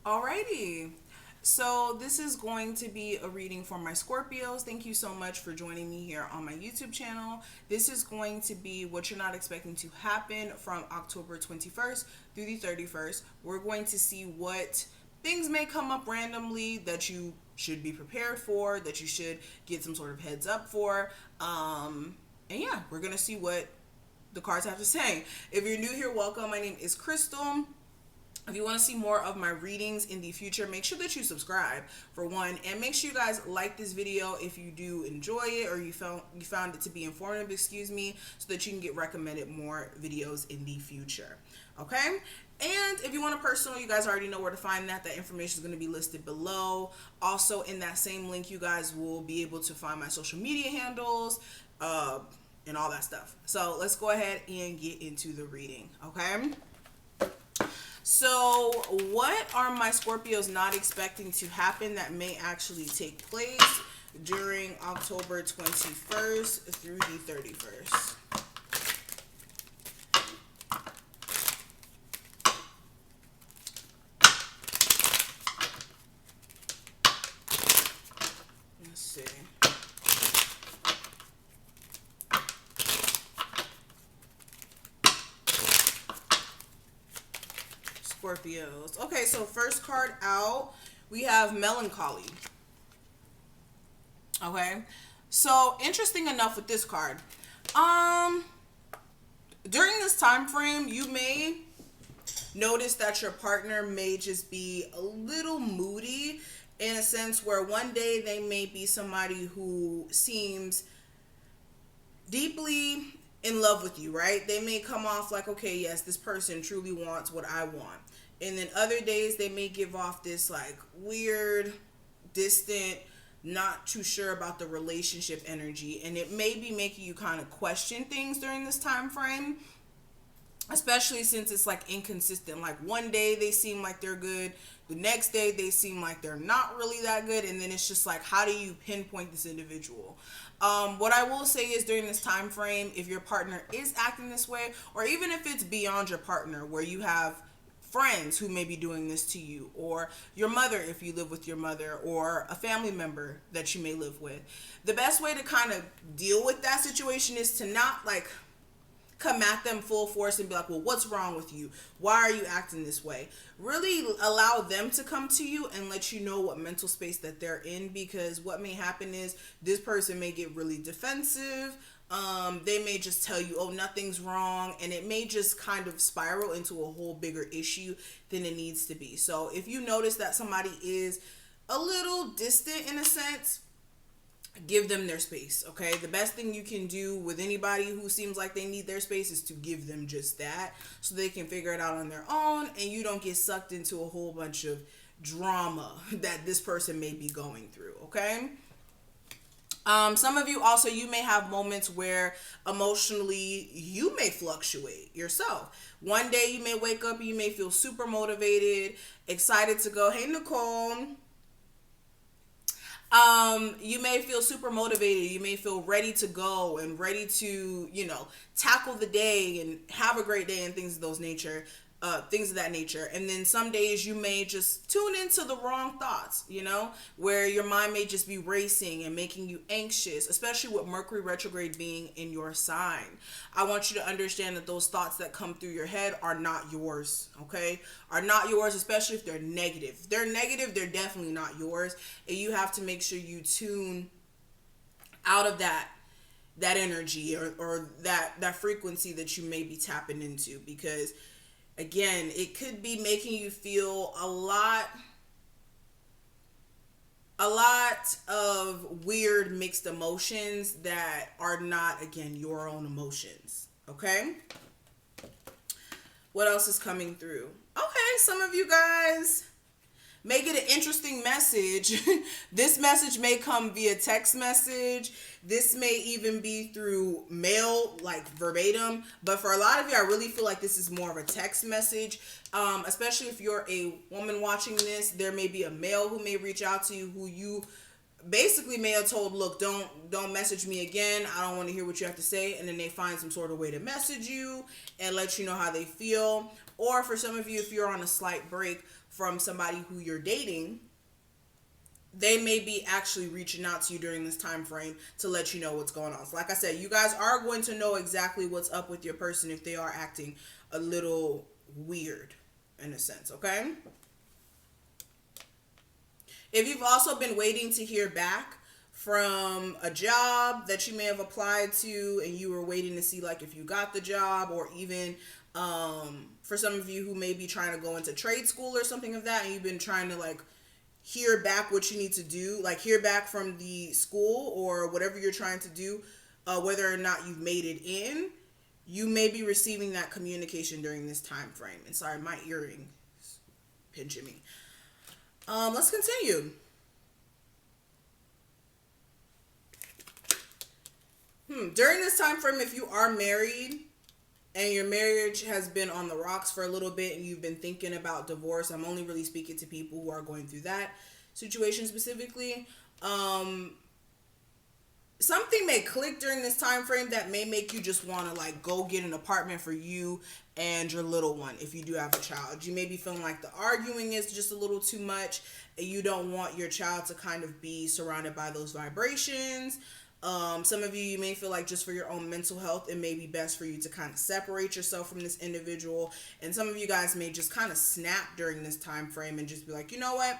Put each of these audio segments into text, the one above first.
Alrighty. So this is going to be a reading for my Scorpios. Thank you so much for joining me here on my YouTube channel. This is going to be what you're not expecting to happen from October 21st through the 31st. We're going to see what things may come up randomly that you should be prepared for, that you should get some sort of heads up for. And yeah, we're going to see what the cards have to say. If you're new here, welcome. My name is Kristal. If you want to see more of my readings in the future, make sure that you subscribe for one, and make sure you guys like this video if you do enjoy it or you found it to be informative, excuse me, so that you can get recommended more videos in the future. Okay? And if you want a personal, you guys already know where to find that. That information is going to be listed below. Also, in that same link, you guys will be able to find my social media handles, and all that stuff. So let's go ahead and get into the reading. Okay? So, what are my Scorpios not expecting to happen that may actually take place during October 21st through the 31st? Let's see. Scorpios. Okay, so first card out, we have melancholy. Okay, so interesting enough with this card, um during this time frame, you may notice that your partner may just be a little moody, in a sense where one day they may be somebody who seems deeply in love with you, right? They may come off like, okay, yes, this person truly wants what I want. And then other days they may give off this like weird, distant, not too sure about the relationship energy. And it may be making you kind of question things during this time frame, especially since it's like inconsistent. Like one day they seem like they're good, the next day they seem like they're not really that good, and then it's just like, how do you pinpoint this individual? What I will say is, during this time frame, if your partner is acting this way, or even if it's beyond your partner, where you have friends who may be doing this to you, or your mother if you live with your mother, or a family member that you may live with, the best way to kind of deal with that situation is to not like come at them full force and be like, well, what's wrong with you? Why are you acting this way? Really allow them to come to you and let you know what mental space that they're in, because what may happen is this person may get really defensive. They may just tell you, oh, nothing's wrong, and it may just kind of spiral into a whole bigger issue than it needs to be. So if you notice that somebody is a little distant in a sense, give them their space. Okay, the best thing you can do with anybody who seems like they need their space is to give them just that, so they can figure it out on their own, and you don't get sucked into a whole bunch of drama that this person may be going through. Okay. Some of you also, you may have moments where emotionally you may fluctuate yourself. One day you may wake up and you may feel super motivated, excited to go. Hey, Nicole. You may feel super motivated. You may feel ready to go and ready to, tackle the day and have a great day and things of that nature. And then some days you may just tune into the wrong thoughts, where your mind may just be racing and making you anxious, especially with Mercury retrograde being in your sign. I want you to understand that those thoughts that come through your head are not yours, okay? Are not yours, especially if they're negative. If they're negative, they're definitely not yours. And you have to make sure you tune out of that energy or that frequency that you may be tapping into, because again, it could be making you feel a lot of weird mixed emotions that are not, again, your own emotions. Okay? What else is coming through? Okay, some of you guys may get an interesting message. This message may come via text message. This may even be through mail, like verbatim. But for a lot of you, I really feel like this is more of a text message. Especially if you're a woman watching this, there may be a male who may reach out to you, who you basically may have told, look, don't message me again. I don't want to hear what you have to say. And then they find some sort of way to message you and let you know how they feel. Or for some of you, if you're on a slight break from somebody who you're dating, they may be actually reaching out to you during this time frame to let you know what's going on. So like I said, you guys are going to know exactly what's up with your person if they are acting a little weird in a sense, okay? If you've also been waiting to hear back from a job that you may have applied to and you were waiting to see like if you got the job, or even for some of you who may be trying to go into trade school or something of that, and you've been trying to like hear back what you need to do, like hear back from the school or whatever you're trying to do, whether or not you've made it in, you may be receiving that communication during this time frame. And sorry, my earring is pinching me. Let's continue. During this time frame, if you are married and your marriage has been on the rocks for a little bit and you've been thinking about divorce, I'm only really speaking to people who are going through that situation specifically. Something may click during this time frame that may make you just want to like go get an apartment for you and your little one if you do have a child. You may be feeling like the arguing is just a little too much and you don't want your child to kind of be surrounded by those vibrations. Some of you may feel like just for your own mental health, it may be best for you to kind of separate yourself from this individual. And some of you guys may just kind of snap during this time frame and just be like, you know what?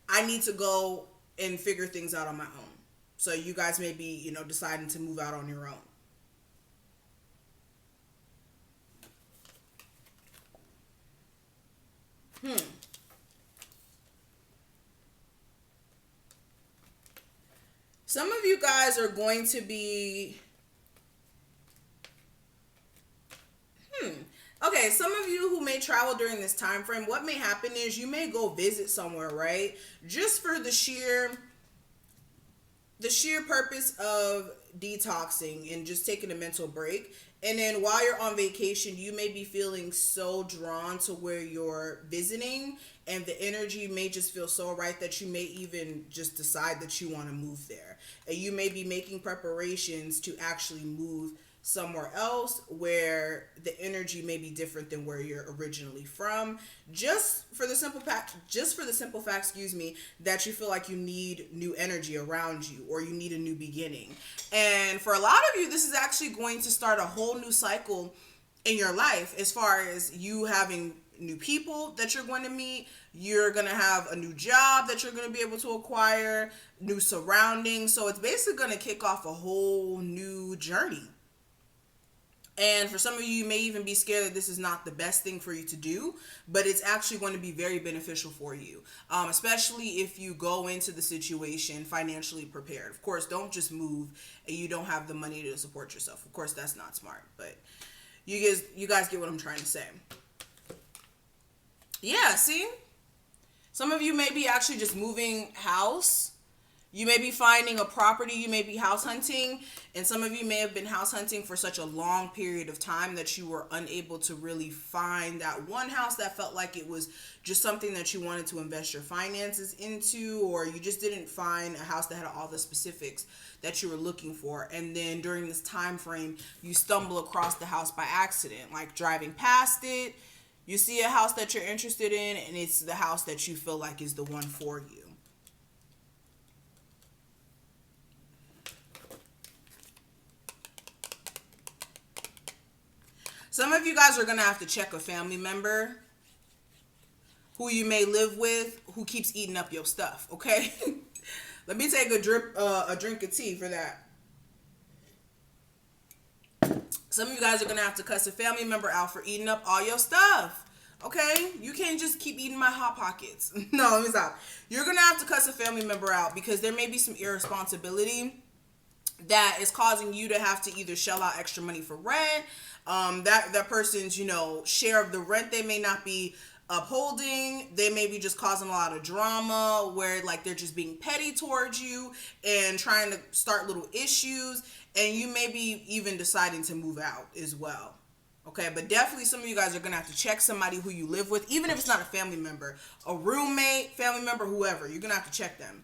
I need to go and figure things out on my own. So you guys may be, deciding to move out on your own. Some of you guys are going to be... Okay, some of you who may travel during this time frame, what may happen is you may go visit somewhere, right? Just for the sheer purpose of detoxing and just taking a mental break. And then while you're on vacation, you may be feeling so drawn to where you're visiting, and the energy may just feel so right that you may even just decide that you want to move there. And you may be making preparations to actually move somewhere else where the energy may be different than where you're originally from, just for the simple fact, that you feel like you need new energy around you, or you need a new beginning. And for a lot of you, this is actually going to start a whole new cycle in your life, as far as you having new people that you're going to meet. You're going to have a new job that you're going to be able to acquire, new surroundings. So it's basically going to kick off a whole new journey. And for some of you, you may even be scared that this is not the best thing for you to do, but it's actually going to be very beneficial for you, especially if you go into the situation financially prepared. Of course, don't just move and you don't have the money to support yourself. Of course, that's not smart, but you guys get what I'm trying to say. Yeah, see? Some of you may be actually just moving house. You may be finding a property, you may be house hunting, and some of you may have been house hunting for such a long period of time that you were unable to really find that one house that felt like it was just something that you wanted to invest your finances into, or you just didn't find a house that had all the specifics that you were looking for. And then during this time frame, you stumble across the house by accident, like driving past it. You see a house that you're interested in, and it's the house that you feel like is the one for you. Some of you guys are going to have to check a family member who you may live with who keeps eating up your stuff, okay? Let me take a drink of tea for that. Some of you guys are going to have to cuss a family member out for eating up all your stuff, okay? You can't just keep eating my Hot Pockets. No, let me stop. You're going to have to cuss a family member out because there may be some irresponsibility that is causing you to have to either shell out extra money for rent. That person's, share of the rent they may not be upholding. They may be just causing a lot of drama where like they're just being petty towards you and trying to start little issues. And you may be even deciding to move out as well. Okay, but definitely some of you guys are going to have to check somebody who you live with, even if it's not a family member, a roommate, family member, whoever. You're going to have to check them.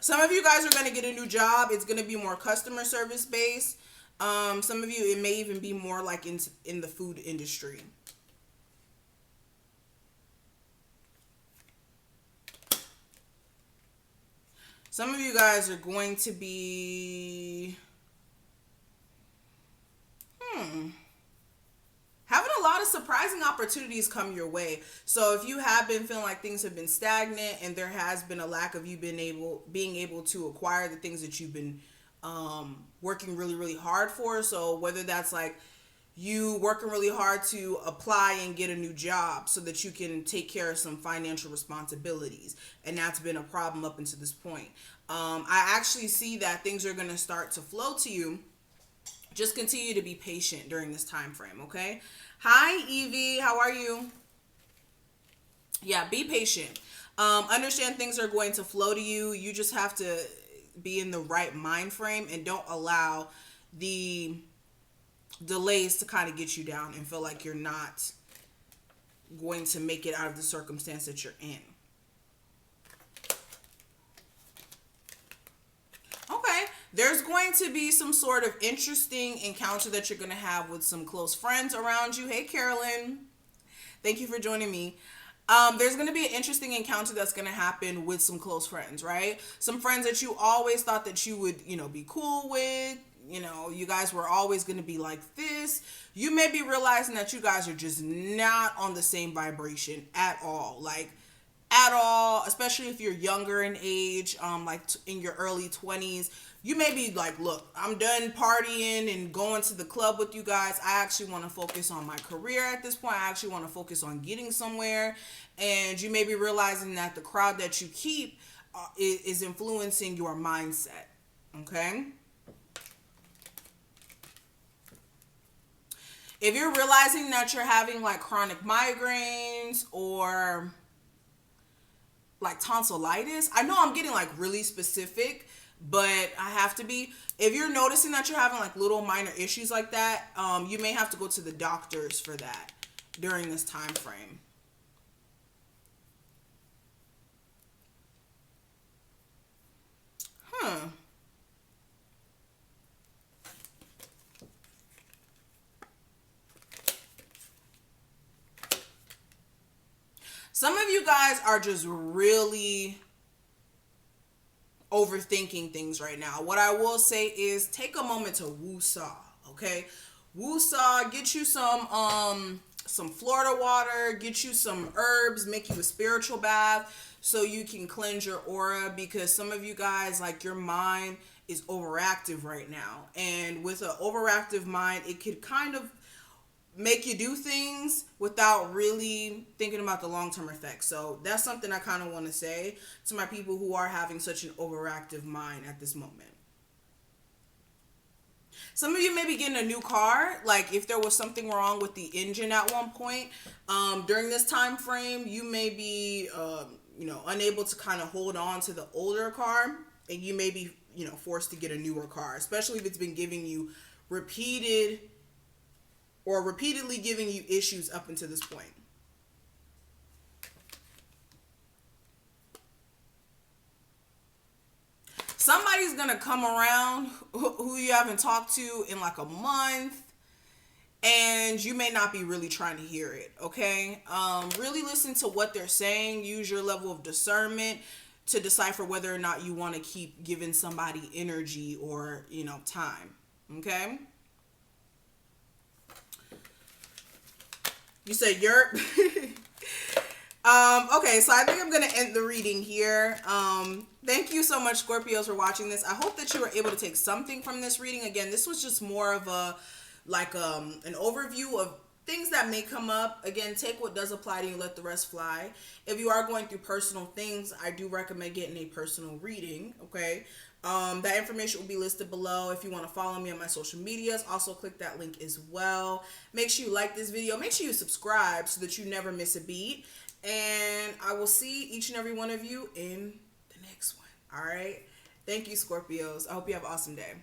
Some of you guys are going to get a new job. It's going to be more customer service based. Some of you, it may even be more like in the food industry. Some of you guys are going to be having a lot of surprising opportunities come your way. So if you have been feeling like things have been stagnant and there has been a lack of you being able to acquire the things that you've been working really, really hard for. So whether that's like you working really hard to apply and get a new job so that you can take care of some financial responsibilities, and that's been a problem up until this point. I actually see that things are going to start to flow to you. Just continue to be patient during this time frame, okay? Hi, Evie. How are you? Yeah, be patient. Understand things are going to flow to you. You just have to be in the right mind frame and don't allow the delays to kind of get you down and feel like you're not going to make it out of the circumstance that you're in. Okay, there's going to be some sort of interesting encounter that you're going to have with some close friends around you. Hey, Carolyn. Thank you for joining me. There's going to be an interesting encounter that's going to happen with some close friends, right? Some friends that you always thought that you would, be cool with. You guys were always going to be like this. You may be realizing that you guys are just not on the same vibration at all. Like, at all, especially if you're younger in age, like in your early 20s. You may be like, look, I'm done partying and going to the club with you guys. I actually want to focus on my career at this point. I actually want to focus on getting somewhere. And you may be realizing that the crowd that you keep is influencing your mindset. Okay? If you're realizing that you're having like chronic migraines or like tonsillitis, I know I'm getting like really specific, but I have to be. If you're noticing that you're having like little minor issues like that, you may have to go to the doctors for that during this time frame. Some of you guys are just really overthinking things right now. What I will say is take a moment to woo-saw, okay? Woo-saw, get you some Florida water, get you some herbs, make you a spiritual bath so you can cleanse your aura, because some of you guys, like, your mind is overactive right now. And with an overactive mind, it could kind of make you do things without really thinking about the long-term effects. So that's something I kind of want to say to my people who are having such an overactive mind at this moment. Some of you may be getting a new car. Like if there was something wrong with the engine at one point, during this time frame, you may be, unable to kind of hold on to the older car, and you may be, forced to get a newer car, especially if it's been giving you repeatedly giving you issues up until this point. Somebody's gonna come around who you haven't talked to in like a month, and you may not be really trying to hear it, okay? Really listen to what they're saying. Use your level of discernment to decipher whether or not you want to keep giving somebody energy or, time, okay? You said you're... Okay, so I think I'm going to end the reading here. Thank you so much, Scorpios, for watching this. I hope that you were able to take something from this reading. Again, this was just more of an overview of things that may come up. Again, take what does apply to you, let the rest fly. If you are going through personal things, I do recommend getting a personal reading, okay? That information will be listed below. If you want to follow me on my social medias, also click that link as well. Make sure you like this video. Make sure you subscribe so that you never miss a beat. And I will see each and every one of you in the next one. All right. Thank you, Scorpios. I hope you have an awesome day.